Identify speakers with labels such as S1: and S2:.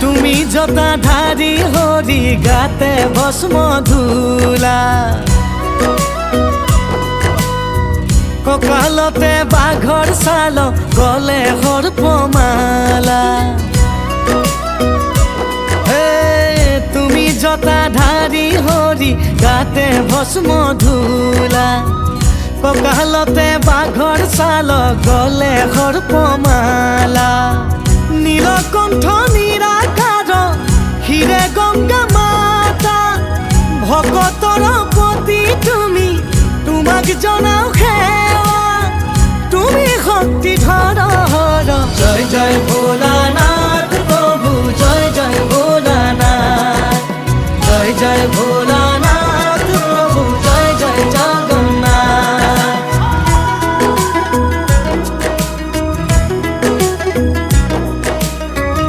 S1: তুমি জটাধাৰী হৰি গাতে ভস্ম ধূলা কঁকালতে বাঘৰ ছাল গলে সৰ্পমালা তুমি জটাধাৰী হৰি গাতে ভস্ম ধূলা কঁকালতে বাঘৰ ছাল গলে সৰ্পমালা নীলকণ্ঠ নিৰাকাৰ হিৰে গংগা মাতা ভকতৰ পতি তুমি তোমাক জনাও সেৱা তুমি শক্তিধৰ জয় জয় ভোলানাথ